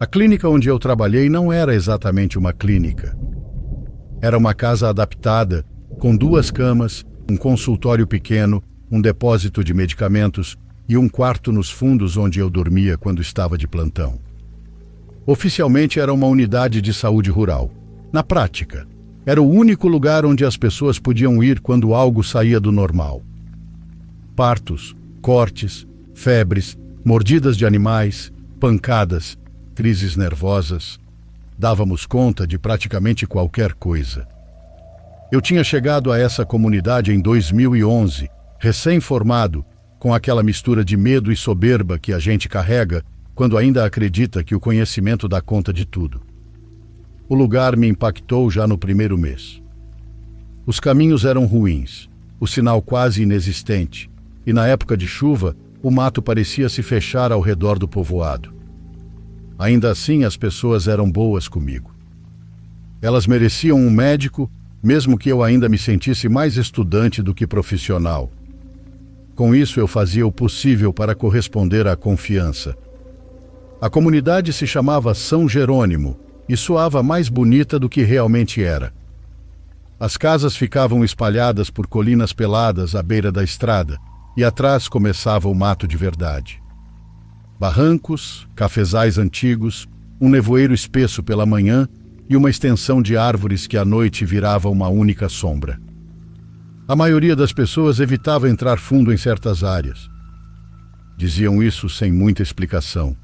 A clínica onde eu trabalhei não era exatamente uma clínica. Era uma casa adaptada, com 2 camas, um consultório pequeno, um depósito de medicamentos e um quarto nos fundos onde eu dormia quando estava de plantão. Oficialmente era uma unidade de saúde rural. Na prática, era o único lugar onde as pessoas podiam ir quando algo saía do normal. Partos, cortes, febres, mordidas de animais, pancadas, crises nervosas. Dávamos conta de praticamente qualquer coisa. Eu tinha chegado a essa comunidade em 2011, recém-formado, com aquela mistura de medo e soberba que a gente carrega quando ainda acredita que o conhecimento dá conta de tudo. O lugar me impactou já no primeiro mês. Os caminhos eram ruins, o sinal quase inexistente, e na época de chuva, o mato parecia se fechar ao redor do povoado. Ainda assim, as pessoas eram boas comigo. Elas mereciam um médico, mesmo que eu ainda me sentisse mais estudante do que profissional. Com isso, eu fazia o possível para corresponder à confiança. A comunidade se chamava São Jerônimo e soava mais bonita do que realmente era. As casas ficavam espalhadas por colinas peladas à beira da estrada, e atrás começava o mato de verdade. Barrancos, cafezais antigos, um nevoeiro espesso pela manhã e uma extensão de árvores que à noite virava uma única sombra. A maioria das pessoas evitava entrar fundo em certas áreas. Diziam isso sem muita explicação.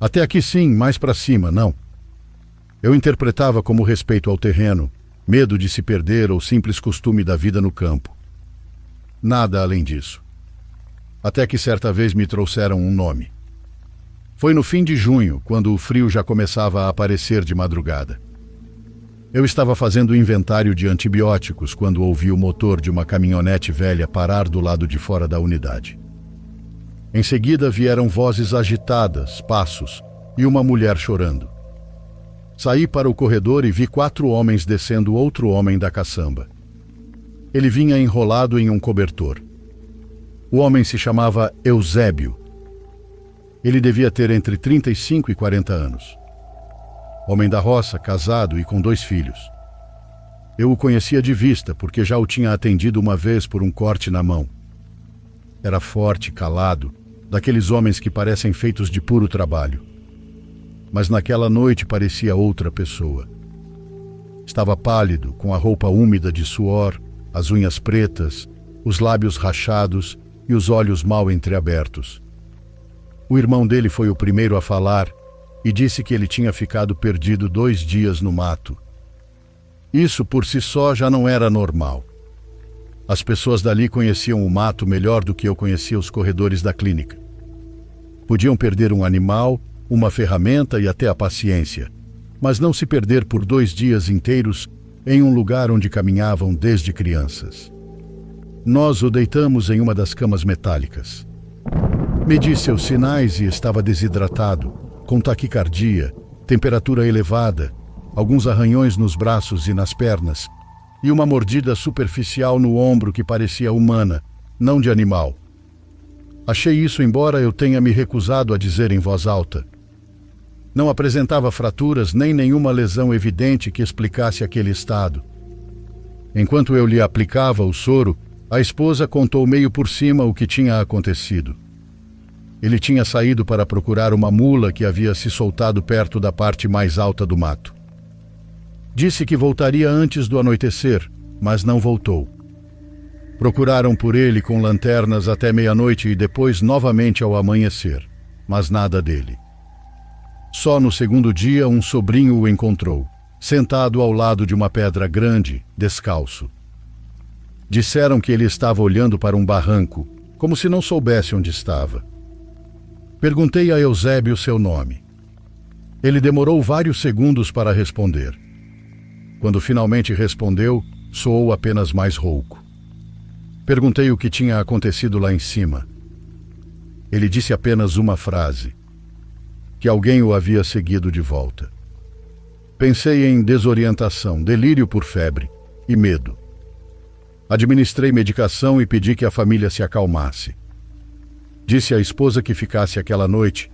Até aqui sim, mais para cima, não. Eu interpretava como respeito ao terreno, medo de se perder ou simples costume da vida no campo. Nada além disso. Até que certa vez me trouxeram um nome. Foi no fim de junho, quando o frio já começava a aparecer de madrugada. Eu estava fazendo inventário de antibióticos quando ouvi o motor de uma caminhonete velha parar do lado de fora da unidade. Em seguida vieram vozes agitadas, passos e uma mulher chorando. Saí para o corredor e vi 4 homens descendo outro homem da caçamba. Ele vinha enrolado em um cobertor. O homem se chamava Eusébio. Ele devia ter entre 35 e 40 anos. Homem da roça, casado e com 2 filhos. Eu o conhecia de vista, porque já o tinha atendido uma vez por um corte na mão. Era forte, calado, daqueles homens que parecem feitos de puro trabalho. Mas naquela noite parecia outra pessoa. Estava pálido, com a roupa úmida de suor, as unhas pretas, os lábios rachados e os olhos mal entreabertos. O irmão dele foi o primeiro a falar e disse que ele tinha ficado perdido 2 dias no mato. Isso por si só já não era normal. As pessoas dali conheciam o mato melhor do que eu conhecia os corredores da clínica. Podiam perder um animal, uma ferramenta e até a paciência, mas não se perder por 2 dias inteiros em um lugar onde caminhavam desde crianças. Nós o deitamos em uma das camas metálicas. Medi seus sinais e estava desidratado, com taquicardia, temperatura elevada, alguns arranhões nos braços e nas pernas, e uma mordida superficial no ombro que parecia humana, não de animal. Achei isso, embora eu tenha me recusado a dizer em voz alta. Não apresentava fraturas nem nenhuma lesão evidente que explicasse aquele estado. Enquanto eu lhe aplicava o soro, a esposa contou meio por cima o que tinha acontecido. Ele tinha saído para procurar uma mula que havia se soltado perto da parte mais alta do mato. Disse que voltaria antes do anoitecer, mas não voltou. Procuraram por ele com lanternas até meia-noite e depois novamente ao amanhecer, mas nada dele. Só no segundo dia um sobrinho o encontrou, sentado ao lado de uma pedra grande, descalço. Disseram que ele estava olhando para um barranco, como se não soubesse onde estava. Perguntei a Eusébio seu nome. Ele demorou vários segundos para responder. Quando finalmente respondeu, soou apenas mais rouco. Perguntei o que tinha acontecido lá em cima. Ele disse apenas uma frase: que alguém o havia seguido de volta. Pensei em desorientação, delírio por febre e medo. Administrei medicação e pedi que a família se acalmasse. Disse à esposa que ficasse aquela noite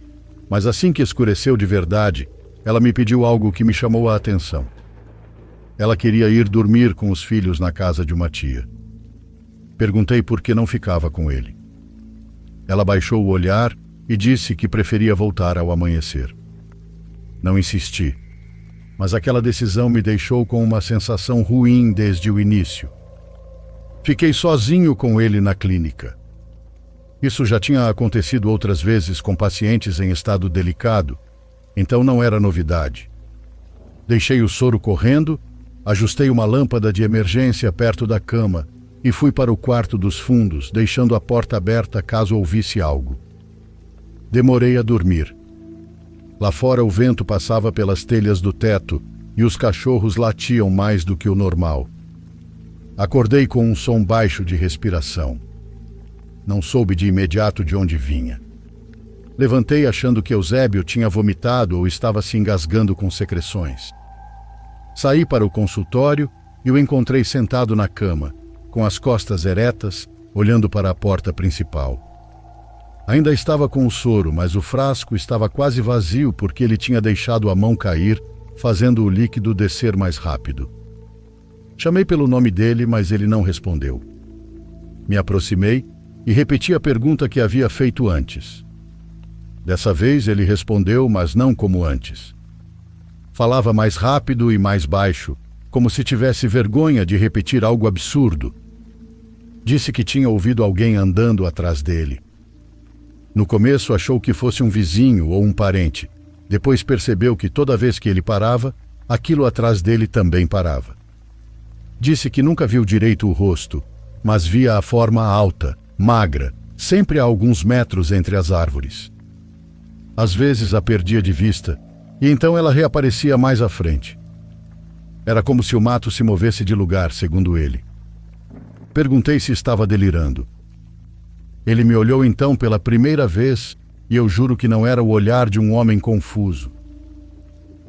Mas assim que escureceu de verdade, ela me pediu algo que me chamou a atenção. Ela queria ir dormir com os filhos na casa de uma tia. Perguntei por que não ficava com ele. Ela baixou o olhar e disse que preferia voltar ao amanhecer. Não insisti, mas aquela decisão me deixou com uma sensação ruim desde o início. Fiquei sozinho com ele na clínica. Isso já tinha acontecido outras vezes com pacientes em estado delicado, então não era novidade. Deixei o soro correndo, ajustei uma lâmpada de emergência perto da cama e fui para o quarto dos fundos, deixando a porta aberta caso ouvisse algo. Demorei a dormir. Lá fora o vento passava pelas telhas do teto e os cachorros latiam mais do que o normal. Acordei com um som baixo de respiração. Não soube de imediato de onde vinha. Levantei achando que Eusébio tinha vomitado ou estava se engasgando com secreções. Saí para o consultório e o encontrei sentado na cama, com as costas eretas, olhando para a porta principal. Ainda estava com o soro, mas o frasco estava quase vazio porque ele tinha deixado a mão cair, fazendo o líquido descer mais rápido. Chamei pelo nome dele, mas ele não respondeu. Me aproximei e repeti a pergunta que havia feito antes. Dessa vez ele respondeu, mas não como antes. Falava mais rápido e mais baixo, como se tivesse vergonha de repetir algo absurdo. Disse que tinha ouvido alguém andando atrás dele. No começo achou que fosse um vizinho ou um parente. Depois percebeu que toda vez que ele parava, aquilo atrás dele também parava. Disse que nunca viu direito o rosto, mas via a forma alta, magra, sempre a alguns metros entre as árvores. Às vezes a perdia de vista, e então ela reaparecia mais à frente. Era como se o mato se movesse de lugar, segundo ele. Perguntei se estava delirando. Ele me olhou então pela primeira vez e eu juro que não era o olhar de um homem confuso.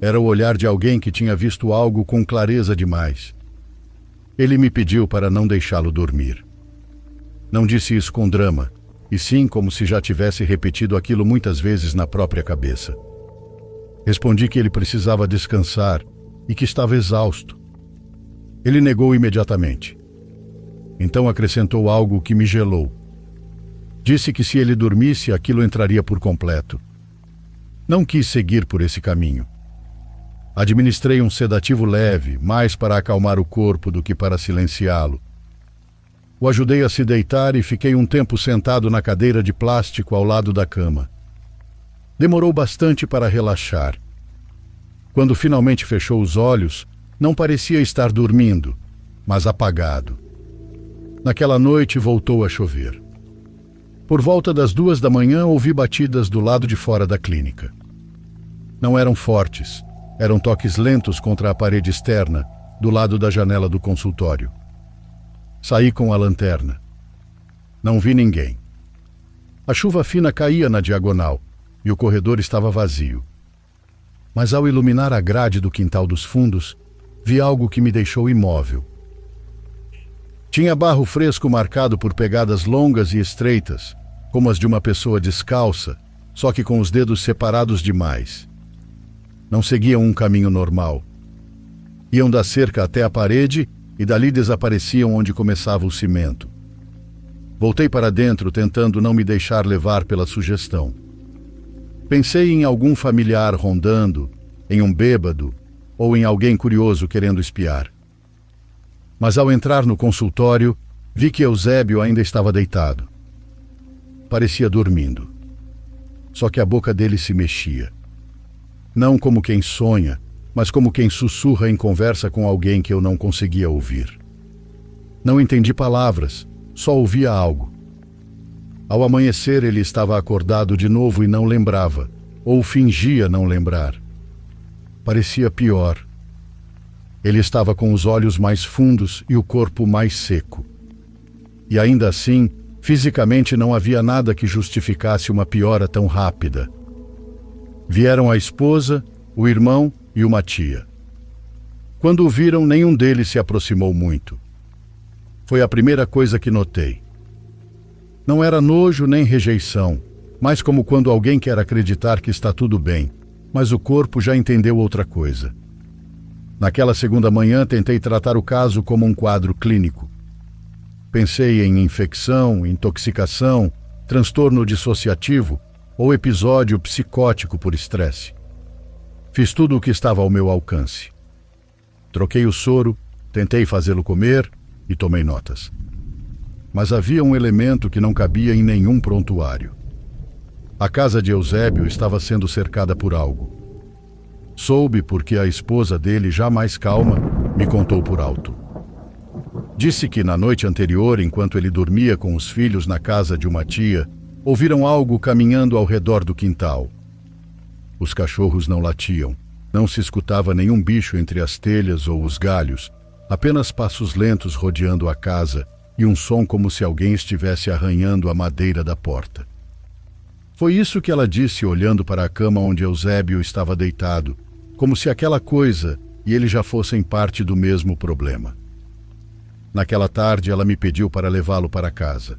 Era o olhar de alguém que tinha visto algo com clareza demais. Ele me pediu para não deixá-lo dormir. Não disse isso com drama, e sim como se já tivesse repetido aquilo muitas vezes na própria cabeça. Respondi que ele precisava descansar e que estava exausto. Ele negou imediatamente. Então acrescentou algo que me gelou. Disse que se ele dormisse, aquilo entraria por completo. Não quis seguir por esse caminho. Administrei um sedativo leve, mais para acalmar o corpo do que para silenciá-lo. O ajudei a se deitar e fiquei um tempo sentado na cadeira de plástico ao lado da cama. Demorou bastante para relaxar. Quando finalmente fechou os olhos, não parecia estar dormindo, mas apagado. Naquela noite voltou a chover. Por volta das 2 da manhã, ouvi batidas do lado de fora da clínica. Não eram fortes, eram toques lentos contra a parede externa, do lado da janela do consultório. Saí com a lanterna. Não vi ninguém. A chuva fina caía na diagonal e o corredor estava vazio. Mas ao iluminar a grade do quintal dos fundos, vi algo que me deixou imóvel. Tinha barro fresco marcado por pegadas longas e estreitas, como as de uma pessoa descalça, só que com os dedos separados demais. Não seguiam um caminho normal. Iam da cerca até a parede e dali desapareciam onde começava o cimento. Voltei para dentro, tentando não me deixar levar pela sugestão. Pensei em algum familiar rondando, em um bêbado ou em alguém curioso querendo espiar. Mas ao entrar no consultório, vi que Eusébio ainda estava deitado. Parecia dormindo. Só que a boca dele se mexia. Não como quem sonha, mas como quem sussurra em conversa com alguém que eu não conseguia ouvir. Não entendi palavras, só ouvia algo. Ao amanhecer ele estava acordado de novo e não lembrava, ou fingia não lembrar. Parecia pior. Ele estava com os olhos mais fundos e o corpo mais seco. E ainda assim, fisicamente não havia nada que justificasse uma piora tão rápida. Vieram a esposa, o irmão e uma tia. Quando o viram, nenhum deles se aproximou muito. Foi a primeira coisa que notei. Não era nojo nem rejeição, mais como quando alguém quer acreditar que está tudo bem, mas o corpo já entendeu outra coisa. Naquela segunda manhã, tentei tratar o caso como um quadro clínico. Pensei em infecção, intoxicação, transtorno dissociativo ou episódio psicótico por estresse. Fiz tudo o que estava ao meu alcance. Troquei o soro, tentei fazê-lo comer e tomei notas. Mas havia um elemento que não cabia em nenhum prontuário. A casa de Eusébio estava sendo cercada por algo. Soube porque a esposa dele, já mais calma, me contou por alto. Disse que na noite anterior, enquanto ele dormia com os filhos na casa de uma tia, ouviram algo caminhando ao redor do quintal. Os cachorros não latiam, não se escutava nenhum bicho entre as telhas ou os galhos, apenas passos lentos rodeando a casa e um som como se alguém estivesse arranhando a madeira da porta. Foi isso que ela disse olhando para a cama onde Eusébio estava deitado, como se aquela coisa e ele já fossem parte do mesmo problema. Naquela tarde ela me pediu para levá-lo para casa.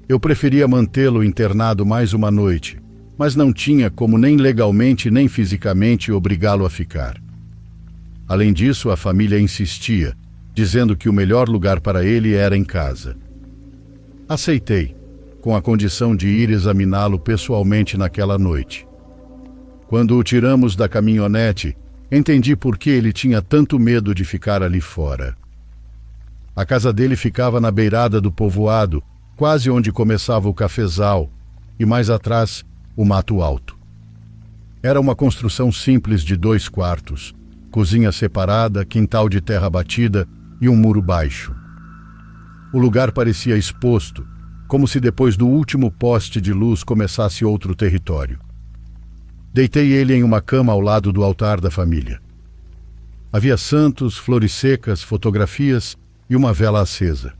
Eu preferia mantê-lo internado mais uma noite, mas não tinha como nem legalmente nem fisicamente obrigá-lo a ficar. Além disso, a família insistia, dizendo que o melhor lugar para ele era em casa. Aceitei, com a condição de ir examiná-lo pessoalmente naquela noite. Quando o tiramos da caminhonete, entendi por que ele tinha tanto medo de ficar ali fora. A casa dele ficava na beirada do povoado, quase onde começava o cafezal, e mais atrás, o mato alto. Era uma construção simples de 2 quartos, cozinha separada, quintal de terra batida e um muro baixo. O lugar parecia exposto, como se depois do último poste de luz começasse outro território. Deitei ele em uma cama ao lado do altar da família. Havia santos, flores secas, fotografias e uma vela acesa.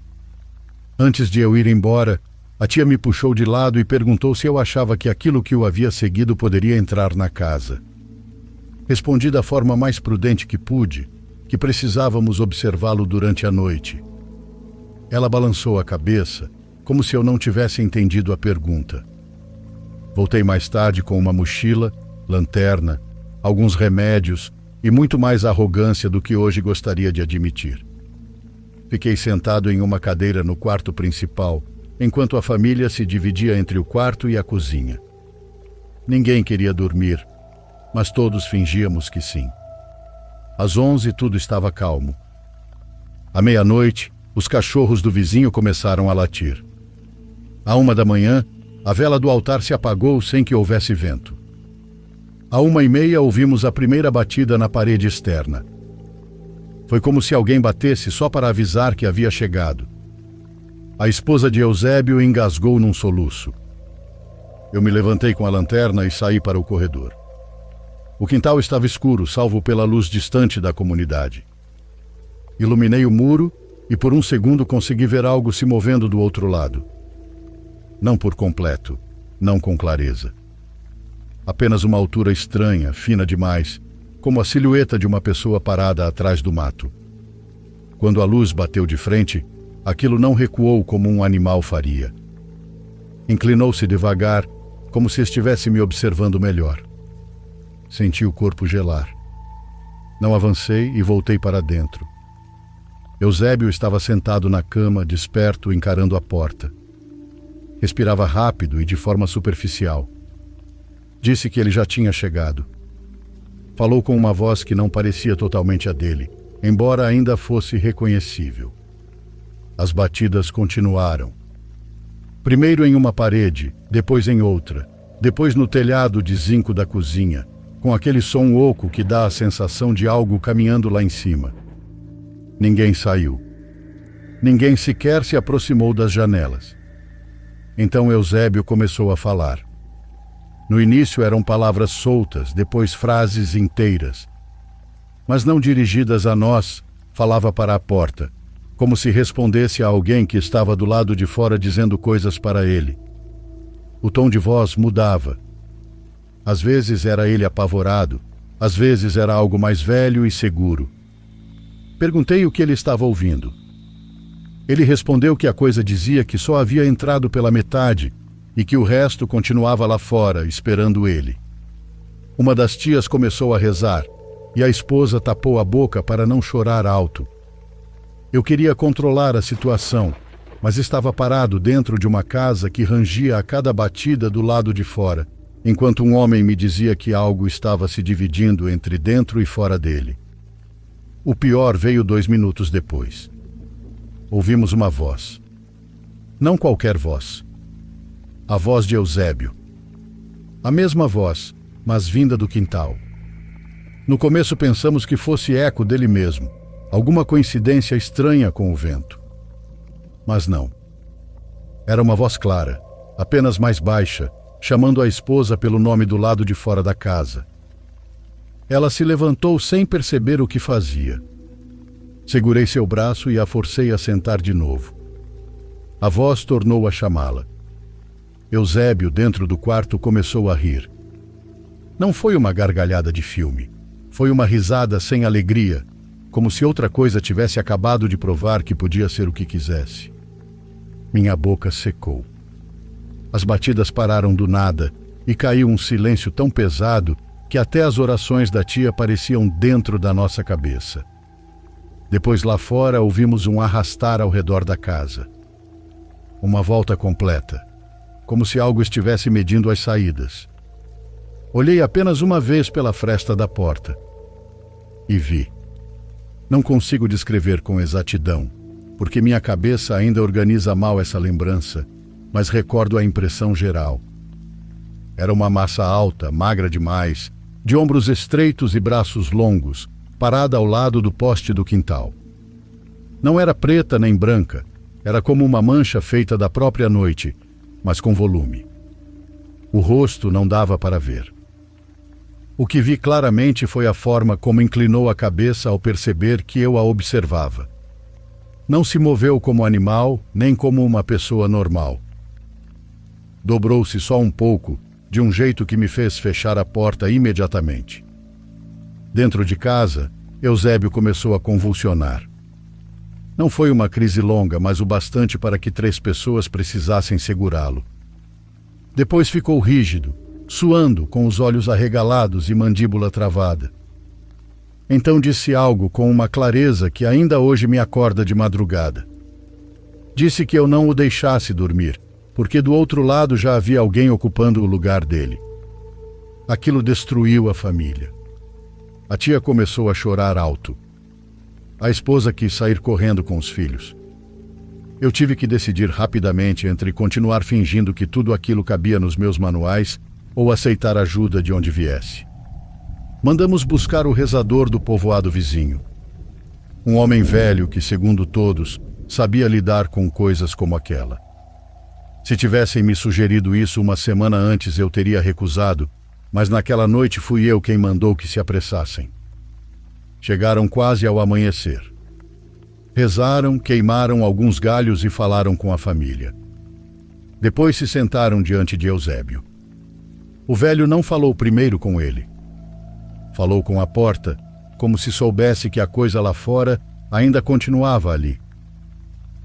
Antes de eu ir embora, a tia me puxou de lado e perguntou se eu achava que aquilo que o havia seguido poderia entrar na casa. Respondi da forma mais prudente que pude, que precisávamos observá-lo durante a noite. Ela balançou a cabeça, como se eu não tivesse entendido a pergunta. Voltei mais tarde com uma mochila, lanterna, alguns remédios e muito mais arrogância do que hoje gostaria de admitir. Fiquei sentado em uma cadeira no quarto principal, enquanto a família se dividia entre o quarto e a cozinha. Ninguém queria dormir, mas todos fingíamos que sim. Às 11 tudo estava calmo. À meia-noite, os cachorros do vizinho começaram a latir. À 1 da manhã, a vela do altar se apagou sem que houvesse vento. À 1h30 ouvimos a primeira batida na parede externa. Foi como se alguém batesse só para avisar que havia chegado. A esposa de Eusébio engasgou num soluço. Eu me levantei com a lanterna e saí para o corredor. O quintal estava escuro, salvo pela luz distante da comunidade. Iluminei o muro e por um segundo consegui ver algo se movendo do outro lado. Não por completo, não com clareza. Apenas uma altura estranha, fina demais, como a silhueta de uma pessoa parada atrás do mato. Quando a luz bateu de frente, aquilo não recuou como um animal faria. Inclinou-se devagar, como se estivesse me observando melhor. Senti o corpo gelar. Não avancei e voltei para dentro. Eusébio estava sentado na cama, desperto, encarando a porta. Respirava rápido e de forma superficial. Disse que ele já tinha chegado. Falou com uma voz que não parecia totalmente a dele, embora ainda fosse reconhecível. As batidas continuaram. Primeiro em uma parede, depois em outra, depois no telhado de zinco da cozinha, com aquele som oco que dá a sensação de algo caminhando lá em cima. Ninguém saiu. Ninguém sequer se aproximou das janelas. Então Eusébio começou a falar. No início eram palavras soltas, depois frases inteiras. Mas não dirigidas a nós, falava para a porta, como se respondesse a alguém que estava do lado de fora dizendo coisas para ele. O tom de voz mudava. Às vezes era ele apavorado, às vezes era algo mais velho e seguro. Perguntei o que ele estava ouvindo. Ele respondeu que a coisa dizia que só havia entrado pela metade e que o resto continuava lá fora, esperando ele. Uma das tias começou a rezar, e a esposa tapou a boca para não chorar alto. Eu queria controlar a situação, mas estava parado dentro de uma casa que rangia a cada batida do lado de fora, enquanto um homem me dizia que algo estava se dividindo entre dentro e fora dele. O pior veio 2 minutos depois. Ouvimos uma voz. Não qualquer voz. A voz de Eusébio. A mesma voz, mas vinda do quintal. No começo pensamos que fosse eco dele mesmo, alguma coincidência estranha com o vento. Mas não. Era uma voz clara, apenas mais baixa, chamando a esposa pelo nome do lado de fora da casa. Ela se levantou sem perceber o que fazia. Segurei seu braço e a forcei a sentar de novo. A voz tornou a chamá-la. Eusébio, dentro do quarto, começou a rir. Não foi uma gargalhada de filme. Foi uma risada sem alegria, como se outra coisa tivesse acabado de provar que podia ser o que quisesse. Minha boca secou. As batidas pararam do nada e caiu um silêncio tão pesado que até as orações da tia pareciam dentro da nossa cabeça. Depois, lá fora, ouvimos um arrastar ao redor da casa. Uma volta completa, como se algo estivesse medindo as saídas. Olhei apenas uma vez pela fresta da porta e vi. Não consigo descrever com exatidão, porque minha cabeça ainda organiza mal essa lembrança, mas recordo a impressão geral. Era uma massa alta, magra demais, de ombros estreitos e braços longos, parada ao lado do poste do quintal. Não era preta nem branca, era como uma mancha feita da própria noite, mas com volume. O rosto não dava para ver. O que vi claramente foi a forma como inclinou a cabeça ao perceber que eu a observava. Não se moveu como animal, nem como uma pessoa normal. Dobrou-se só um pouco, de um jeito que me fez fechar a porta imediatamente. Dentro de casa, Eusébio começou a convulsionar. Não foi uma crise longa, mas o bastante para que 3 pessoas precisassem segurá-lo. Depois ficou rígido, suando, com os olhos arregalados e mandíbula travada. Então disse algo com uma clareza que ainda hoje me acorda de madrugada. Disse que eu não o deixasse dormir, porque do outro lado já havia alguém ocupando o lugar dele. Aquilo destruiu a família. A tia começou a chorar alto. A esposa quis sair correndo com os filhos. Eu tive que decidir rapidamente entre continuar fingindo que tudo aquilo cabia nos meus manuais ou aceitar ajuda de onde viesse. Mandamos buscar o rezador do povoado vizinho. Um homem velho que, segundo todos, sabia lidar com coisas como aquela. Se tivessem me sugerido isso uma semana antes, eu teria recusado, mas naquela noite fui eu quem mandou que se apressassem. Chegaram quase ao amanhecer. Rezaram, queimaram alguns galhos e falaram com a família. Depois se sentaram diante de Eusébio. O velho não falou primeiro com ele. Falou com a porta, como se soubesse que a coisa lá fora ainda continuava ali.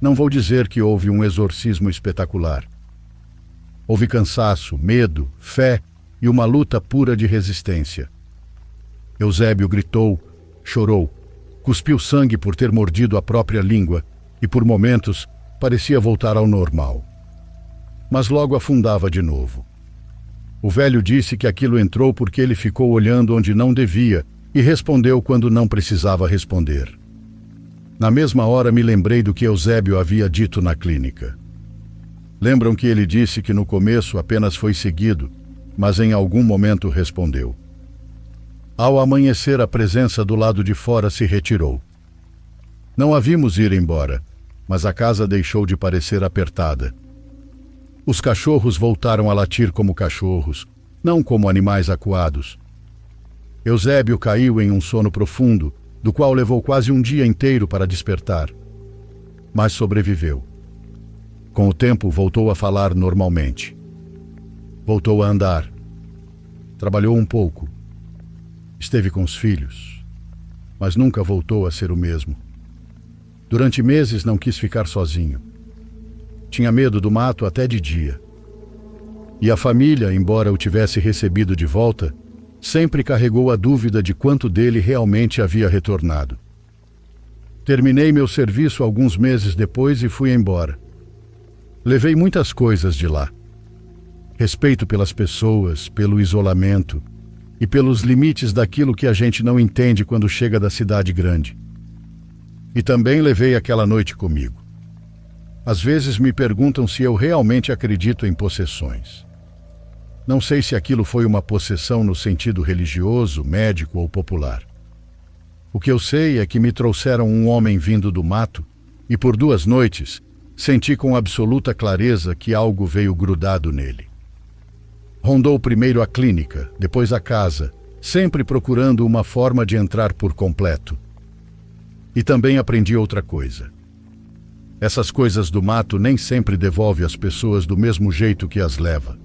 Não vou dizer que houve um exorcismo espetacular. Houve cansaço, medo, fé e uma luta pura de resistência. Eusébio gritou, chorou, cuspiu sangue por ter mordido a própria língua e, por momentos, parecia voltar ao normal. Mas logo afundava de novo. O velho disse que aquilo entrou porque ele ficou olhando onde não devia e respondeu quando não precisava responder. Na mesma hora me lembrei do que Eusébio havia dito na clínica. Lembram que ele disse que no começo apenas foi seguido, mas em algum momento respondeu. Ao amanhecer, a presença do lado de fora se retirou. Não a vimos ir embora, mas a casa deixou de parecer apertada. Os cachorros voltaram a latir como cachorros, não como animais acuados. Eusébio caiu em um sono profundo, do qual levou quase um dia inteiro para despertar. Mas sobreviveu. Com o tempo, voltou a falar normalmente. Voltou a andar. Trabalhou um pouco. Esteve com os filhos, mas nunca voltou a ser o mesmo. Durante meses não quis ficar sozinho. Tinha medo do mato até de dia. E a família, embora o tivesse recebido de volta, sempre carregou a dúvida de quanto dele realmente havia retornado. Terminei meu serviço alguns meses depois e fui embora. Levei muitas coisas de lá. Respeito pelas pessoas, pelo isolamento e pelos limites daquilo que a gente não entende quando chega da cidade grande. E também levei aquela noite comigo. Às vezes me perguntam se eu realmente acredito em possessões. Não sei se aquilo foi uma possessão no sentido religioso, médico ou popular. O que eu sei é que me trouxeram um homem vindo do mato e por 2 noites senti com absoluta clareza que algo veio grudado nele. Rondou primeiro a clínica, depois a casa, sempre procurando uma forma de entrar por completo. E também aprendi outra coisa. Essas coisas do mato nem sempre devolvem as pessoas do mesmo jeito que as leva.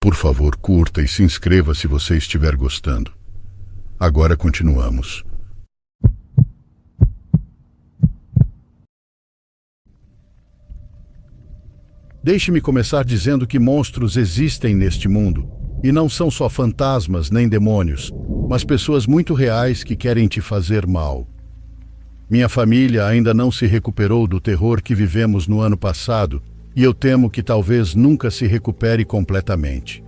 Por favor, curta e se inscreva se você estiver gostando. Agora continuamos. Deixe-me começar dizendo que monstros existem neste mundo, e não são só fantasmas nem demônios, mas pessoas muito reais que querem te fazer mal. Minha família ainda não se recuperou do terror que vivemos no ano passado, e eu temo que talvez nunca se recupere completamente.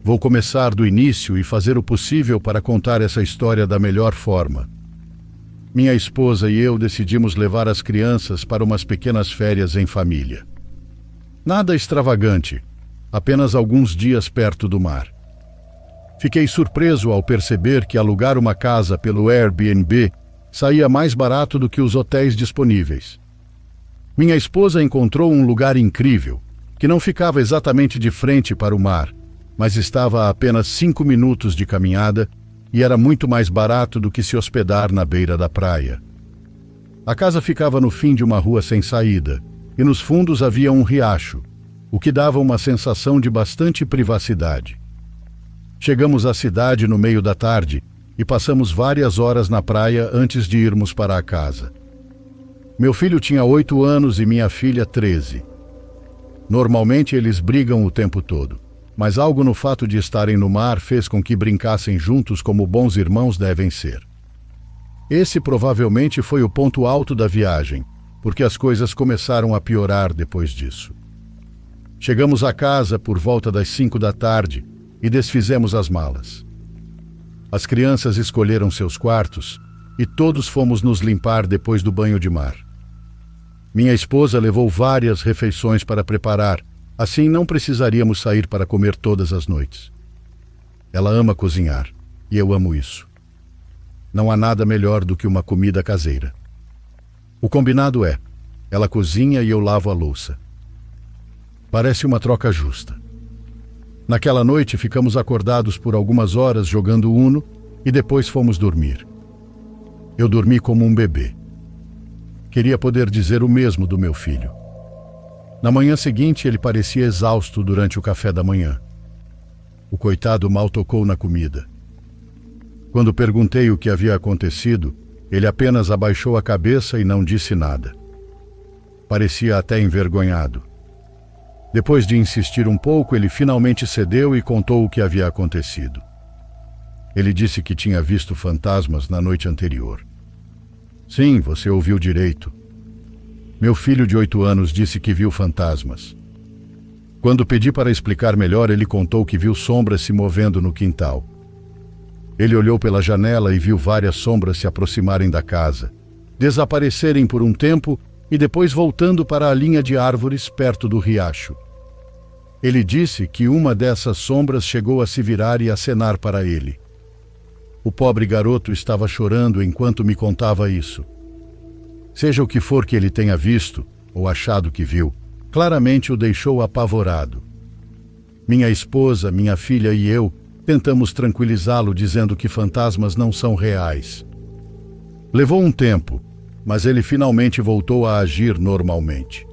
Vou começar do início e fazer o possível para contar essa história da melhor forma. Minha esposa e eu decidimos levar as crianças para umas pequenas férias em família. Nada extravagante, apenas alguns dias perto do mar. Fiquei surpreso ao perceber que alugar uma casa pelo Airbnb saía mais barato do que os hotéis disponíveis. Minha esposa encontrou um lugar incrível, que não ficava exatamente de frente para o mar, mas estava a apenas 5 minutos de caminhada e era muito mais barato do que se hospedar na beira da praia. A casa ficava no fim de uma rua sem saída, e nos fundos havia um riacho, o que dava uma sensação de bastante privacidade. Chegamos à cidade no meio da tarde e passamos várias horas na praia antes de irmos para a casa. Meu filho tinha 8 anos e minha filha 13. Normalmente eles brigam o tempo todo, mas algo no fato de estarem no mar fez com que brincassem juntos como bons irmãos devem ser. Esse provavelmente foi o ponto alto da viagem, porque as coisas começaram a piorar depois disso. Chegamos à casa por volta das 5 da tarde e desfizemos as malas. As crianças escolheram seus quartos e todos fomos nos limpar depois do banho de mar. Minha esposa levou várias refeições para preparar, assim não precisaríamos sair para comer todas as noites. Ela ama cozinhar, e eu amo isso. Não há nada melhor do que uma comida caseira. O combinado é, ela cozinha e eu lavo a louça. Parece uma troca justa. Naquela noite ficamos acordados por algumas horas jogando Uno e depois fomos dormir. Eu dormi como um bebê. Queria poder dizer o mesmo do meu filho. Na manhã seguinte, ele parecia exausto durante o café da manhã. O coitado mal tocou na comida. Quando perguntei o que havia acontecido, ele apenas abaixou a cabeça e não disse nada. Parecia até envergonhado. Depois de insistir um pouco, ele finalmente cedeu e contou o que havia acontecido. Ele disse que tinha visto fantasmas na noite anterior. Sim, você ouviu direito. Meu filho de 8 anos disse que viu fantasmas. Quando pedi para explicar melhor, ele contou que viu sombras se movendo no quintal. Ele olhou pela janela e viu várias sombras se aproximarem da casa, desaparecerem por um tempo e depois voltando para a linha de árvores perto do riacho. Ele disse que uma dessas sombras chegou a se virar e acenar para ele. O pobre garoto estava chorando enquanto me contava isso. Seja o que for que ele tenha visto, ou achado que viu, claramente o deixou apavorado. Minha esposa, minha filha e eu tentamos tranquilizá-lo dizendo que fantasmas não são reais. Levou um tempo, mas ele finalmente voltou a agir normalmente.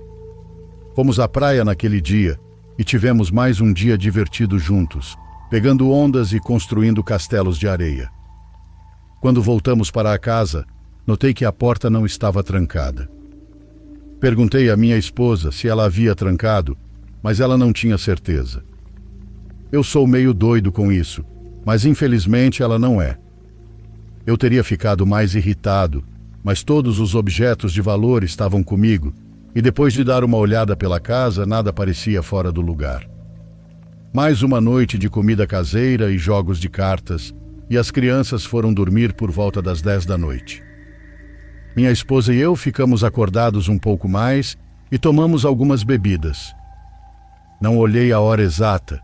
Fomos à praia naquele dia e tivemos mais um dia divertido juntos, pegando ondas e construindo castelos de areia. Quando voltamos para a casa, notei que a porta não estava trancada. Perguntei à minha esposa se ela havia trancado, mas ela não tinha certeza. Eu sou meio doido com isso, mas infelizmente ela não é. Eu teria ficado mais irritado, mas todos os objetos de valor estavam comigo, e depois de dar uma olhada pela casa, nada parecia fora do lugar. Mais uma noite de comida caseira e jogos de cartas, e as crianças foram dormir por volta das 10 da noite. Minha esposa e eu ficamos acordados um pouco mais e tomamos algumas bebidas. Não olhei a hora exata,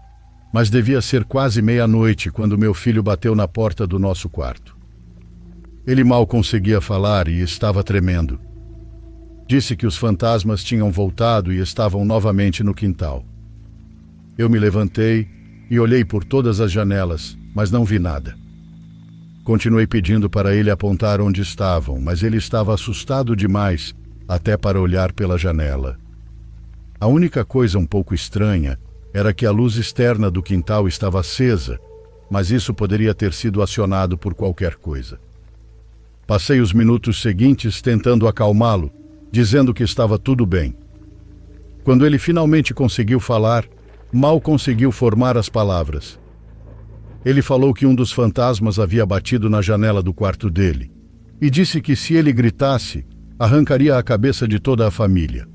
mas devia ser quase meia-noite quando meu filho bateu na porta do nosso quarto. Ele mal conseguia falar e estava tremendo. Disse que os fantasmas tinham voltado e estavam novamente no quintal. Eu me levantei e olhei por todas as janelas, mas não vi nada. Continuei pedindo para ele apontar onde estavam, mas ele estava assustado demais até para olhar pela janela. A única coisa um pouco estranha era que a luz externa do quintal estava acesa, mas isso poderia ter sido acionado por qualquer coisa. Passei os minutos seguintes tentando acalmá-lo, dizendo que estava tudo bem. Quando ele finalmente conseguiu falar, mal conseguiu formar as palavras. Ele falou que um dos fantasmas havia batido na janela do quarto dele e disse que se ele gritasse, arrancaria a cabeça de toda a família.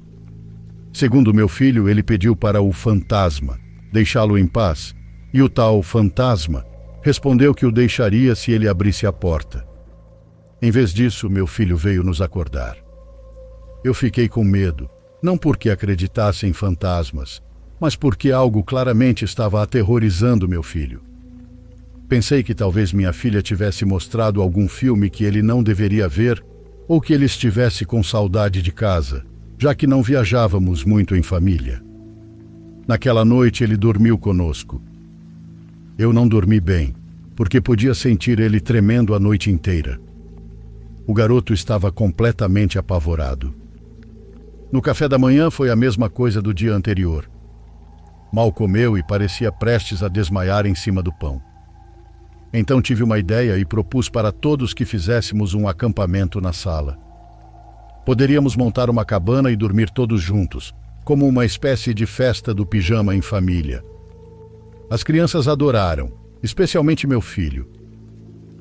Segundo meu filho, ele pediu para o fantasma deixá-lo em paz, e o tal fantasma respondeu que o deixaria se ele abrisse a porta. Em vez disso, meu filho veio nos acordar. Eu fiquei com medo, não porque acreditasse em fantasmas, mas porque algo claramente estava aterrorizando meu filho. Pensei que talvez minha filha tivesse mostrado algum filme que ele não deveria ver, ou que ele estivesse com saudade de casa, já que não viajávamos muito em família. Naquela noite ele dormiu conosco. Eu não dormi bem, porque podia sentir ele tremendo a noite inteira. O garoto estava completamente apavorado. No café da manhã foi a mesma coisa do dia anterior. Mal comeu e parecia prestes a desmaiar em cima do pão. Então tive uma ideia e propus para todos que fizéssemos um acampamento na sala. Poderíamos montar uma cabana e dormir todos juntos, como uma espécie de festa do pijama em família. As crianças adoraram, especialmente meu filho.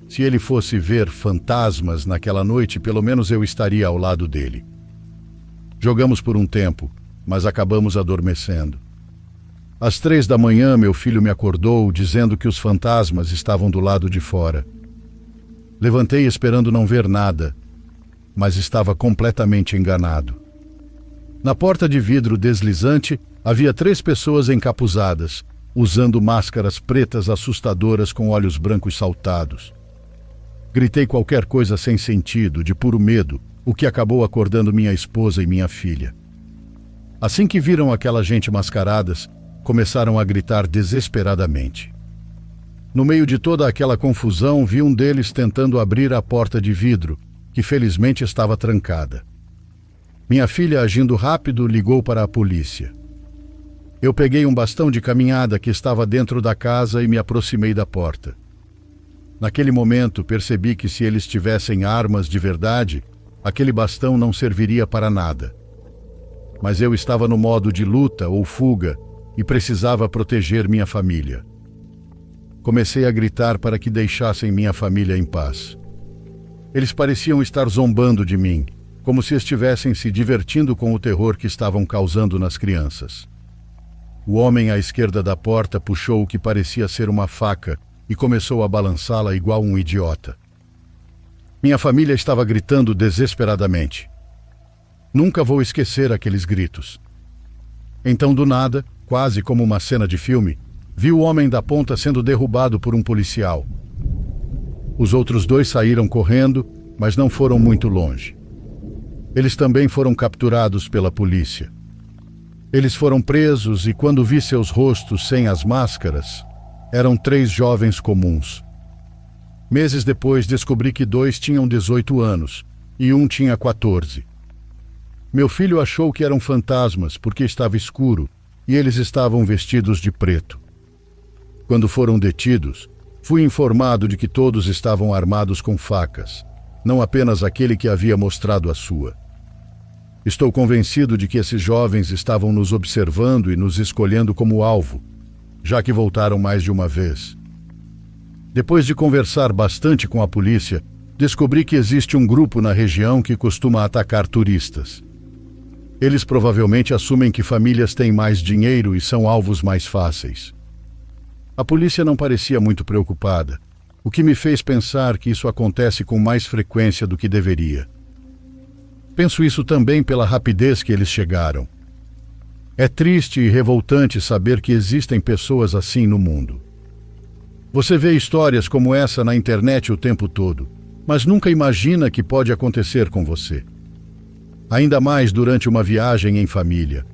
Se ele fosse ver fantasmas naquela noite, pelo menos eu estaria ao lado dele. Jogamos por um tempo, mas acabamos adormecendo. Às 3 da manhã, meu filho me acordou, dizendo que os fantasmas estavam do lado de fora. Levantei esperando não ver nada, mas estava completamente enganado. Na porta de vidro deslizante, havia 3 pessoas encapuzadas, usando máscaras pretas assustadoras com olhos brancos saltados. Gritei qualquer coisa sem sentido, de puro medo, o que acabou acordando minha esposa e minha filha. Assim que viram aquela gente mascaradas, começaram a gritar desesperadamente. No meio de toda aquela confusão, vi um deles tentando abrir a porta de vidro, que felizmente estava trancada. Minha filha, agindo rápido, ligou para a polícia. Eu peguei um bastão de caminhada que estava dentro da casa e me aproximei da porta. Naquele momento, percebi que se eles tivessem armas de verdade, aquele bastão não serviria para nada. Mas eu estava no modo de luta ou fuga e precisava proteger minha família. Comecei a gritar para que deixassem minha família em paz. Eles pareciam estar zombando de mim, como se estivessem se divertindo com o terror que estavam causando nas crianças. O homem à esquerda da porta puxou o que parecia ser uma faca e começou a balançá-la igual um idiota. Minha família estava gritando desesperadamente. Nunca vou esquecer aqueles gritos. Então, do nada, quase como uma cena de filme, vi o homem da ponta sendo derrubado por um policial. Os outros 2 saíram correndo, mas não foram muito longe. Eles também foram capturados pela polícia. Eles foram presos e, quando vi seus rostos sem as máscaras, eram 3 jovens comuns. Meses depois, descobri que 2 tinham 18 anos e um tinha 14. Meu filho achou que eram fantasmas porque estava escuro e eles estavam vestidos de preto. Quando foram detidos, fui informado de que todos estavam armados com facas, não apenas aquele que havia mostrado a sua. Estou convencido de que esses jovens estavam nos observando e nos escolhendo como alvo, já que voltaram mais de uma vez. Depois de conversar bastante com a polícia, descobri que existe um grupo na região que costuma atacar turistas. Eles provavelmente assumem que famílias têm mais dinheiro e são alvos mais fáceis. A polícia não parecia muito preocupada, o que me fez pensar que isso acontece com mais frequência do que deveria. Penso isso também pela rapidez que eles chegaram. É triste e revoltante saber que existem pessoas assim no mundo. Você vê histórias como essa na internet o tempo todo, mas nunca imagina que pode acontecer com você. Ainda mais durante uma viagem em família.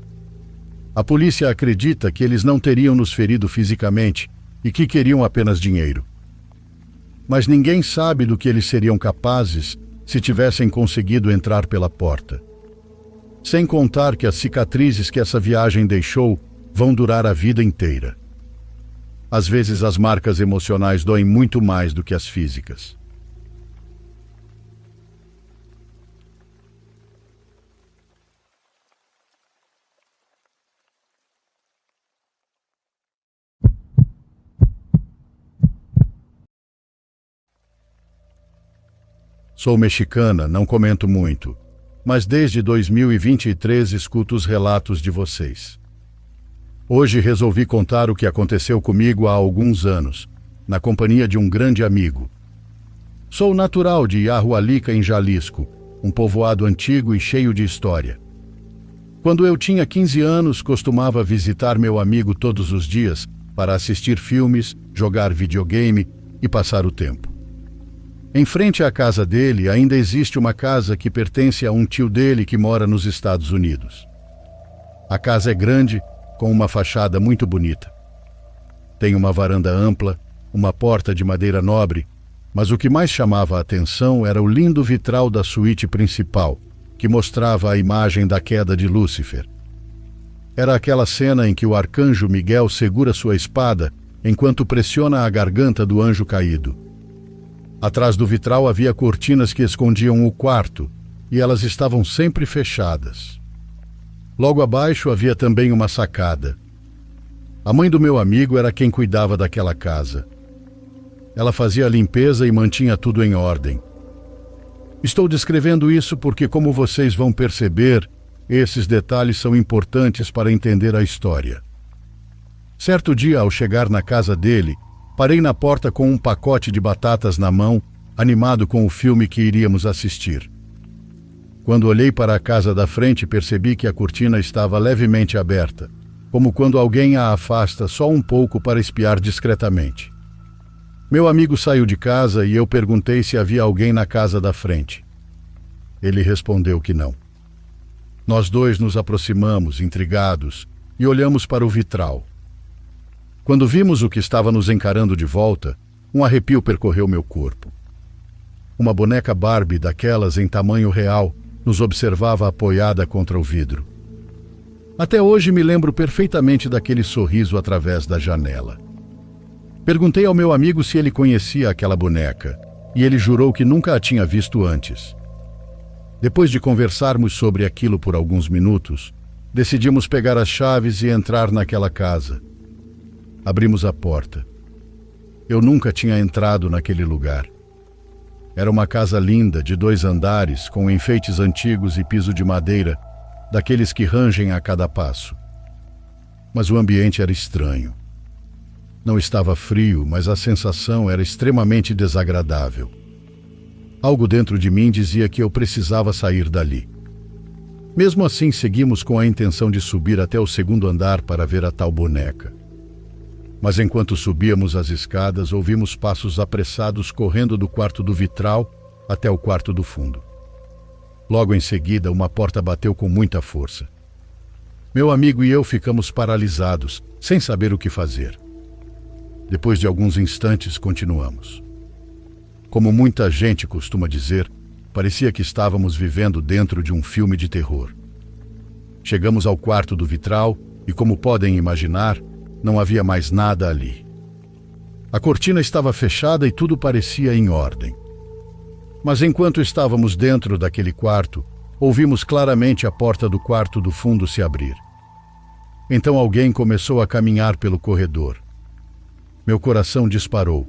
A polícia acredita que eles não teriam nos ferido fisicamente e que queriam apenas dinheiro. Mas ninguém sabe do que eles seriam capazes se tivessem conseguido entrar pela porta. Sem contar que as cicatrizes que essa viagem deixou vão durar a vida inteira. Às vezes as marcas emocionais doem muito mais do que as físicas. Sou mexicana, não comento muito, mas desde 2023 escuto os relatos de vocês. Hoje resolvi contar o que aconteceu comigo há alguns anos, na companhia de um grande amigo. Sou natural de Yahualica, em Jalisco, um povoado antigo e cheio de história. Quando eu tinha 15 anos, costumava visitar meu amigo todos os dias para assistir filmes, jogar videogame e passar o tempo. Em frente à casa dele ainda existe uma casa que pertence a um tio dele que mora nos Estados Unidos. A casa é grande, com uma fachada muito bonita. Tem uma varanda ampla, uma porta de madeira nobre, mas o que mais chamava a atenção era o lindo vitral da suíte principal, que mostrava a imagem da queda de Lúcifer. Era aquela cena em que o arcanjo Miguel segura sua espada enquanto pressiona a garganta do anjo caído. Atrás do vitral havia cortinas que escondiam o quarto, e elas estavam sempre fechadas. Logo abaixo havia também uma sacada. A mãe do meu amigo era quem cuidava daquela casa. Ela fazia a limpeza e mantinha tudo em ordem. Estou descrevendo isso porque, como vocês vão perceber, esses detalhes são importantes para entender a história. Certo dia, ao chegar na casa dele, parei na porta com um pacote de batatas na mão, animado com o filme que iríamos assistir. Quando olhei para a casa da frente, percebi que a cortina estava levemente aberta, como quando alguém a afasta só um pouco para espiar discretamente. Meu amigo saiu de casa e eu perguntei se havia alguém na casa da frente. Ele respondeu que não. Nós dois nos aproximamos, intrigados, e olhamos para o vitral. Quando vimos o que estava nos encarando de volta, um arrepio percorreu meu corpo. Uma boneca Barbie daquelas em tamanho real nos observava apoiada contra o vidro. Até hoje me lembro perfeitamente daquele sorriso através da janela. Perguntei ao meu amigo se ele conhecia aquela boneca, e ele jurou que nunca a tinha visto antes. Depois de conversarmos sobre aquilo por alguns minutos, decidimos pegar as chaves e entrar naquela casa. Abrimos a porta. Eu nunca tinha entrado naquele lugar. Era uma casa linda, de 2 andares, com enfeites antigos e piso de madeira, daqueles que rangem a cada passo. Mas o ambiente era estranho. Não estava frio, mas a sensação era extremamente desagradável. Algo dentro de mim dizia que eu precisava sair dali. Mesmo assim, seguimos com a intenção de subir até o 2º andar para ver a tal boneca. Mas enquanto subíamos as escadas, ouvimos passos apressados correndo do quarto do vitral até o quarto do fundo. Logo em seguida, uma porta bateu com muita força. Meu amigo e eu ficamos paralisados, sem saber o que fazer. Depois de alguns instantes, continuamos. Como muita gente costuma dizer, parecia que estávamos vivendo dentro de um filme de terror. Chegamos ao quarto do vitral e, como podem imaginar, não havia mais nada ali. A cortina estava fechada e tudo parecia em ordem. Mas enquanto estávamos dentro daquele quarto, ouvimos claramente a porta do quarto do fundo se abrir. Então alguém começou a caminhar pelo corredor. Meu coração disparou.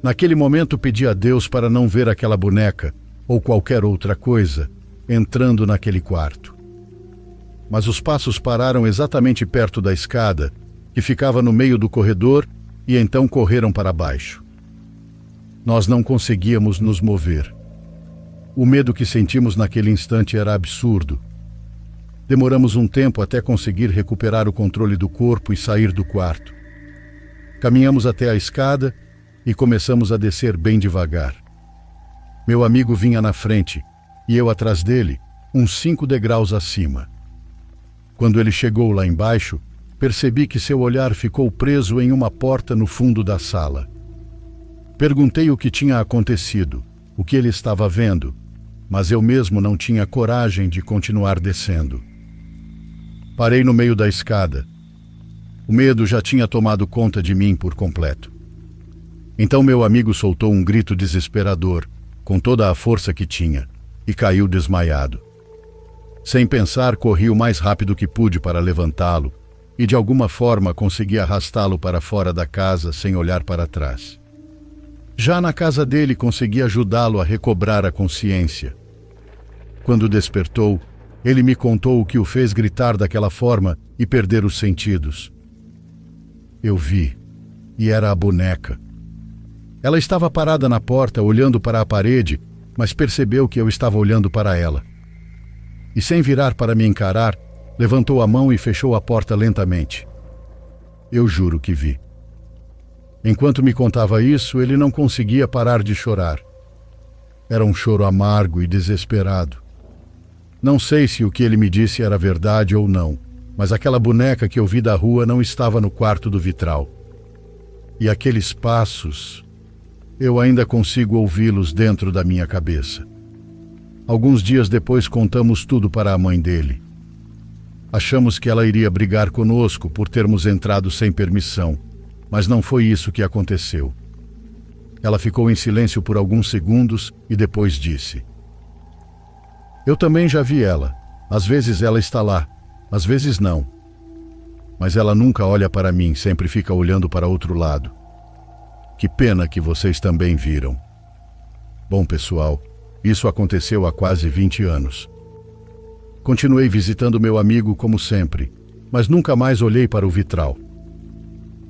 Naquele momento pedi a Deus para não ver aquela boneca, ou qualquer outra coisa, entrando naquele quarto. Mas os passos pararam exatamente perto da escada, que ficava no meio do corredor, e então correram para baixo. Nós não conseguíamos nos mover. O medo que sentimos naquele instante era absurdo. Demoramos um tempo até conseguir recuperar o controle do corpo e sair do quarto. Caminhamos até a escada e começamos a descer bem devagar. Meu amigo vinha na frente e eu atrás dele, uns 5 degraus acima. Quando ele chegou lá embaixo, percebi que seu olhar ficou preso em uma porta no fundo da sala. Perguntei o que tinha acontecido, o que ele estava vendo, mas eu mesmo não tinha coragem de continuar descendo. Parei no meio da escada. O medo já tinha tomado conta de mim por completo. Então meu amigo soltou um grito desesperador, com toda a força que tinha, e caiu desmaiado. Sem pensar, corri o mais rápido que pude para levantá-lo, e de alguma forma consegui arrastá-lo para fora da casa sem olhar para trás. Já na casa dele consegui ajudá-lo a recobrar a consciência. Quando despertou, ele me contou o que o fez gritar daquela forma e perder os sentidos. Eu vi, e era a boneca. Ela estava parada na porta, olhando para a parede, mas percebeu que eu estava olhando para ela. E sem virar para me encarar, levantou a mão e fechou a porta lentamente. Eu juro que vi. Enquanto me contava isso, ele não conseguia parar de chorar. Era um choro amargo e desesperado. Não sei se o que ele me disse era verdade ou não, mas aquela boneca que eu vi da rua não estava no quarto do vitral. E aqueles passos, eu ainda consigo ouvi-los dentro da minha cabeça. Alguns dias depois contamos tudo para a mãe dele. Achamos que ela iria brigar conosco por termos entrado sem permissão, mas não foi isso que aconteceu. Ela ficou em silêncio por alguns segundos e depois disse: "Eu também já vi ela. Às vezes ela está lá, às vezes não. Mas ela nunca olha para mim, sempre fica olhando para outro lado. Que pena que vocês também viram." Bom, pessoal, isso aconteceu há quase 20 anos. Continuei visitando meu amigo como sempre, mas nunca mais olhei para o vitral.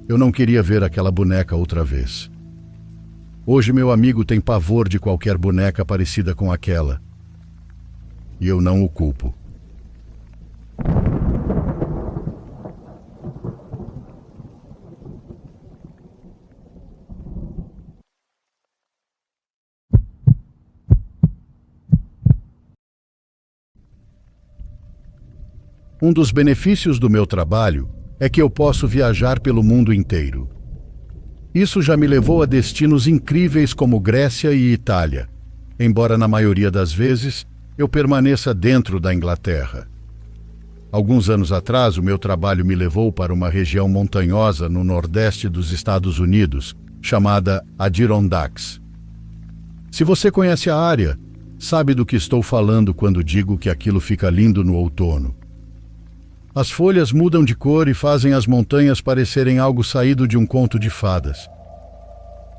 Eu não queria ver aquela boneca outra vez. Hoje meu amigo tem pavor de qualquer boneca parecida com aquela. E eu não o culpo. Um dos benefícios do meu trabalho é que eu posso viajar pelo mundo inteiro. Isso já me levou a destinos incríveis como Grécia e Itália, embora na maioria das vezes eu permaneça dentro da Inglaterra. Alguns anos atrás, o meu trabalho me levou para uma região montanhosa no nordeste dos Estados Unidos, chamada Adirondacks. Se você conhece a área, sabe do que estou falando quando digo que aquilo fica lindo no outono. As folhas mudam de cor e fazem as montanhas parecerem algo saído de um conto de fadas.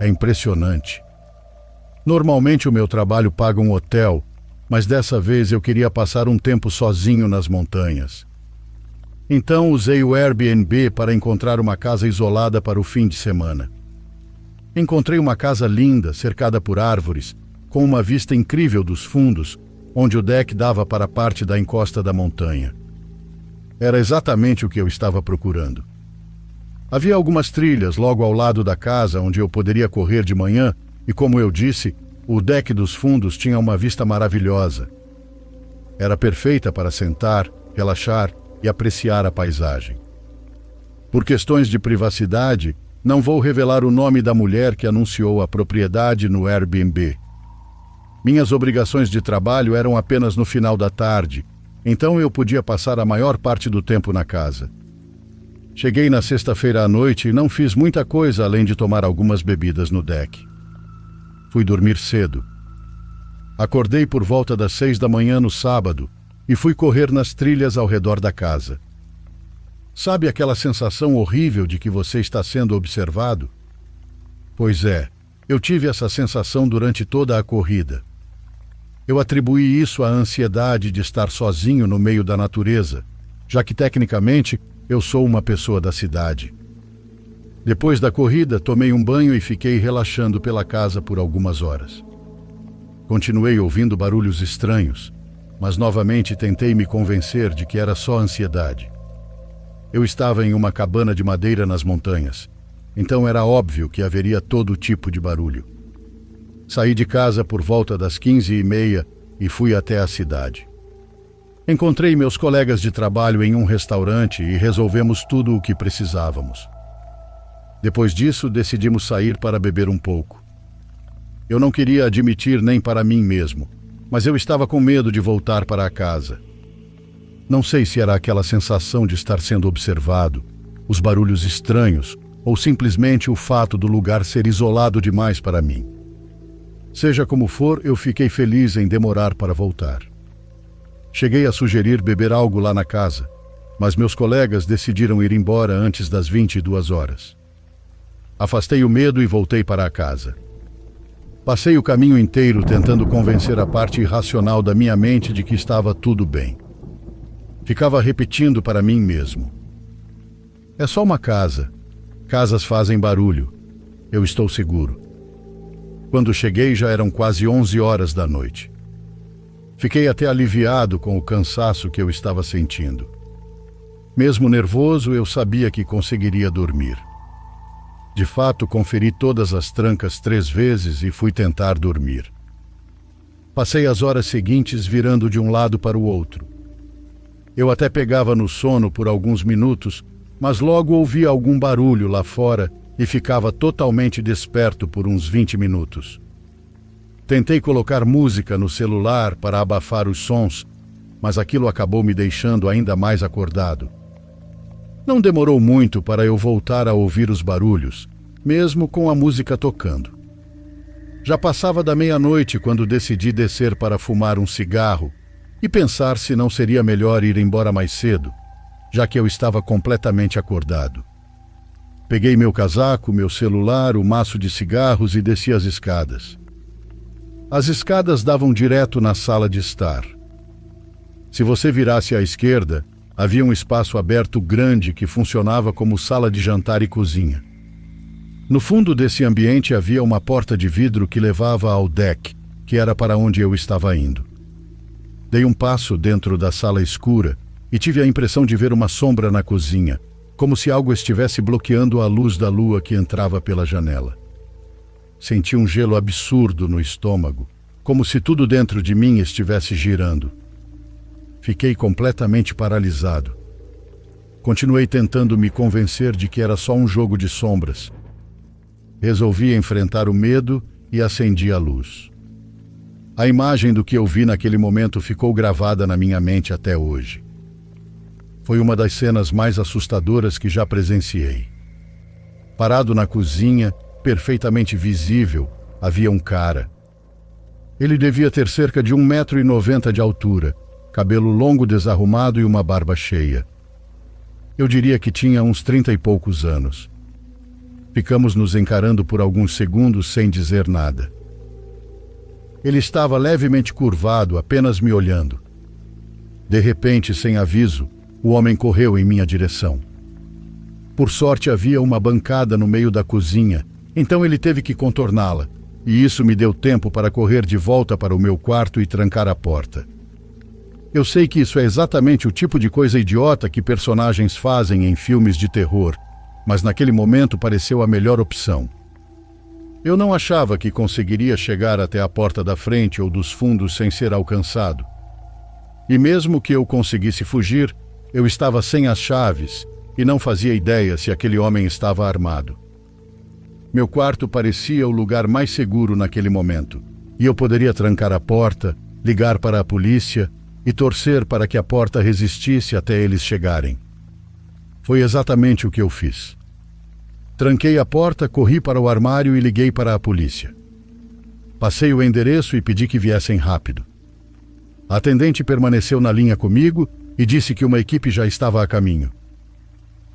É impressionante. Normalmente o meu trabalho paga um hotel, mas dessa vez eu queria passar um tempo sozinho nas montanhas. Então usei o Airbnb para encontrar uma casa isolada para o fim de semana. Encontrei uma casa linda, cercada por árvores, com uma vista incrível dos fundos, onde o deck dava para parte da encosta da montanha. Era exatamente o que eu estava procurando. Havia algumas trilhas logo ao lado da casa onde eu poderia correr de manhã e, como eu disse, o deck dos fundos tinha uma vista maravilhosa. Era perfeita para sentar, relaxar e apreciar a paisagem. Por questões de privacidade, não vou revelar o nome da mulher que anunciou a propriedade no Airbnb. Minhas obrigações de trabalho eram apenas no final da tarde, então eu podia passar a maior parte do tempo na casa. Cheguei na sexta-feira à noite e não fiz muita coisa além de tomar algumas bebidas no deck. Fui dormir cedo. Acordei por volta das 6 da manhã no sábado e fui correr nas trilhas ao redor da casa. Sabe aquela sensação horrível de que você está sendo observado? Pois é, eu tive essa sensação durante toda a corrida. Eu atribuí isso à ansiedade de estar sozinho no meio da natureza, já que tecnicamente eu sou uma pessoa da cidade. Depois da corrida, tomei um banho e fiquei relaxando pela casa por algumas horas. Continuei ouvindo barulhos estranhos, mas novamente tentei me convencer de que era só ansiedade. Eu estava em uma cabana de madeira nas montanhas, então era óbvio que haveria todo tipo de barulho. Saí de casa por volta das 15h30 e fui até a cidade. Encontrei meus colegas de trabalho em um restaurante e resolvemos tudo o que precisávamos. Depois disso, decidimos sair para beber um pouco. Eu não queria admitir nem para mim mesmo, mas eu estava com medo de voltar para a casa. Não sei se era aquela sensação de estar sendo observado, os barulhos estranhos, ou simplesmente o fato do lugar ser isolado demais para mim. Seja como for, eu fiquei feliz em demorar para voltar. Cheguei a sugerir beber algo lá na casa, mas meus colegas decidiram ir embora antes das 22 horas. Afastei o medo e voltei para a casa. Passei o caminho inteiro tentando convencer a parte irracional da minha mente de que estava tudo bem. Ficava repetindo para mim mesmo: é só uma casa. Casas fazem barulho. Eu estou seguro. Quando cheguei, já eram quase 11 horas da noite. Fiquei até aliviado com o cansaço que eu estava sentindo. Mesmo nervoso, eu sabia que conseguiria dormir. De fato, conferi todas as trancas 3 vezes e fui tentar dormir. Passei as horas seguintes virando de um lado para o outro. Eu até pegava no sono por alguns minutos, mas logo ouvia algum barulho lá fora e ficava totalmente desperto por uns 20 minutos. Tentei colocar música no celular para abafar os sons, mas aquilo acabou me deixando ainda mais acordado. Não demorou muito para eu voltar a ouvir os barulhos, mesmo com a música tocando. Já passava da meia-noite quando decidi descer para fumar um cigarro e pensar se não seria melhor ir embora mais cedo, já que eu estava completamente acordado. Peguei meu casaco, meu celular, o maço de cigarros e desci as escadas. As escadas davam direto na sala de estar. Se você virasse à esquerda, havia um espaço aberto grande que funcionava como sala de jantar e cozinha. No fundo desse ambiente havia uma porta de vidro que levava ao deck, que era para onde eu estava indo. Dei um passo dentro da sala escura e tive a impressão de ver uma sombra na cozinha, como se algo estivesse bloqueando a luz da lua que entrava pela janela. Senti um gelo absurdo no estômago, como se tudo dentro de mim estivesse girando. Fiquei completamente paralisado. Continuei tentando me convencer de que era só um jogo de sombras. Resolvi enfrentar o medo e acendi a luz. A imagem do que eu vi naquele momento ficou gravada na minha mente até hoje. Foi uma das cenas mais assustadoras que já presenciei. Parado na cozinha, perfeitamente visível, havia um cara. Ele devia ter cerca de 1,90 m de altura, cabelo longo desarrumado e uma barba cheia. Eu diria que tinha uns 30 e poucos anos. Ficamos nos encarando por alguns segundos sem dizer nada. Ele estava levemente curvado, apenas me olhando. De repente, sem aviso, o homem correu em minha direção. Por sorte, havia uma bancada no meio da cozinha, então ele teve que contorná-la, e isso me deu tempo para correr de volta para o meu quarto e trancar a porta. Eu sei que isso é exatamente o tipo de coisa idiota que personagens fazem em filmes de terror, mas naquele momento pareceu a melhor opção. Eu não achava que conseguiria chegar até a porta da frente ou dos fundos sem ser alcançado. E mesmo que eu conseguisse fugir, eu estava sem as chaves e não fazia ideia se aquele homem estava armado. Meu quarto parecia o lugar mais seguro naquele momento, e eu poderia trancar a porta, ligar para a polícia e torcer para que a porta resistisse até eles chegarem. Foi exatamente o que eu fiz. Tranquei a porta, corri para o armário e liguei para a polícia. Passei o endereço e pedi que viessem rápido. A atendente permaneceu na linha comigo e disse que uma equipe já estava a caminho.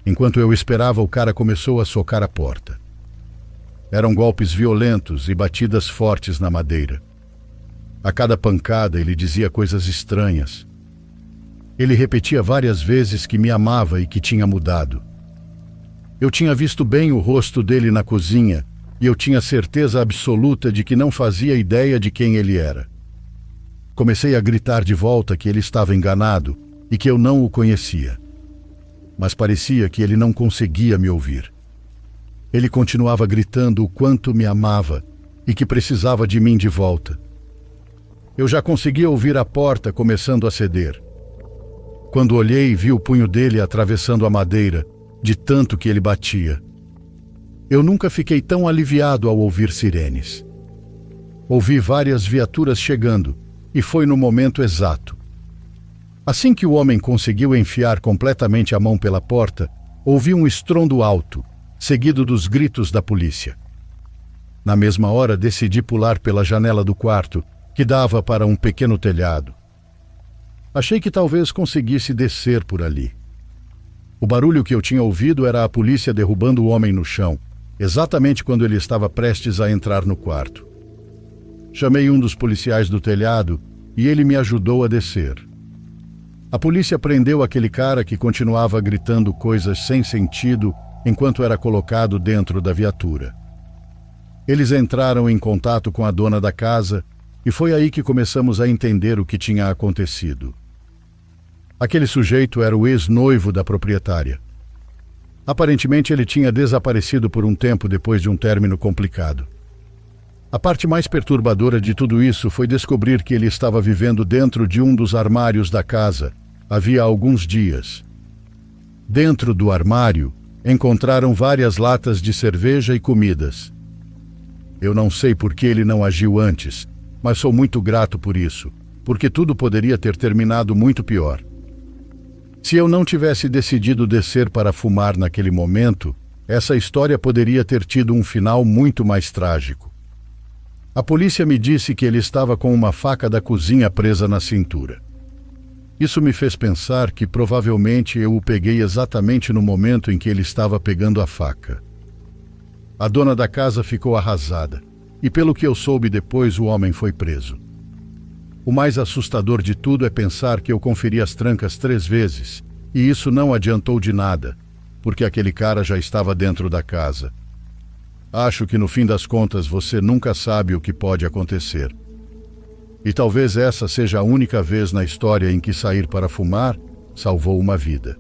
Enquanto eu esperava, o cara começou a socar a porta. Eram golpes violentos e batidas fortes na madeira. A cada pancada ele dizia coisas estranhas. Ele repetia várias vezes que me amava e que tinha mudado. Eu tinha visto bem o rosto dele na cozinha e eu tinha certeza absoluta de que não fazia ideia de quem ele era. Comecei a gritar de volta que ele estava enganado e que eu não o conhecia. Mas parecia que ele não conseguia me ouvir. Ele continuava gritando o quanto me amava e que precisava de mim de volta. Eu já conseguia ouvir a porta começando a ceder. Quando olhei, vi o punho dele atravessando a madeira, de tanto que ele batia. Eu nunca fiquei tão aliviado ao ouvir sirenes. Ouvi várias viaturas chegando, e foi no momento exato. Assim que o homem conseguiu enfiar completamente a mão pela porta, ouvi um estrondo alto, seguido dos gritos da polícia. Na mesma hora, decidi pular pela janela do quarto, que dava para um pequeno telhado. Achei que talvez conseguisse descer por ali. O barulho que eu tinha ouvido era a polícia derrubando o homem no chão, exatamente quando ele estava prestes a entrar no quarto. Chamei um dos policiais do telhado e ele me ajudou a descer. A polícia prendeu aquele cara que continuava gritando coisas sem sentido enquanto era colocado dentro da viatura. Eles entraram em contato com a dona da casa e foi aí que começamos a entender o que tinha acontecido. Aquele sujeito era o ex-noivo da proprietária. Aparentemente ele tinha desaparecido por um tempo depois de um término complicado. A parte mais perturbadora de tudo isso foi descobrir que ele estava vivendo dentro de um dos armários da casa havia alguns dias. Dentro do armário, encontraram várias latas de cerveja e comidas. Eu não sei por que ele não agiu antes, mas sou muito grato por isso, porque tudo poderia ter terminado muito pior. Se eu não tivesse decidido descer para fumar naquele momento, essa história poderia ter tido um final muito mais trágico. A polícia me disse que ele estava com uma faca da cozinha presa na cintura. Isso me fez pensar que provavelmente eu o peguei exatamente no momento em que ele estava pegando a faca. A dona da casa ficou arrasada, e pelo que eu soube depois, o homem foi preso. O mais assustador de tudo é pensar que eu conferi as trancas 3 vezes, e isso não adiantou de nada, porque aquele cara já estava dentro da casa. Acho que no fim das contas você nunca sabe o que pode acontecer. E talvez essa seja a única vez na história em que sair para fumar salvou uma vida.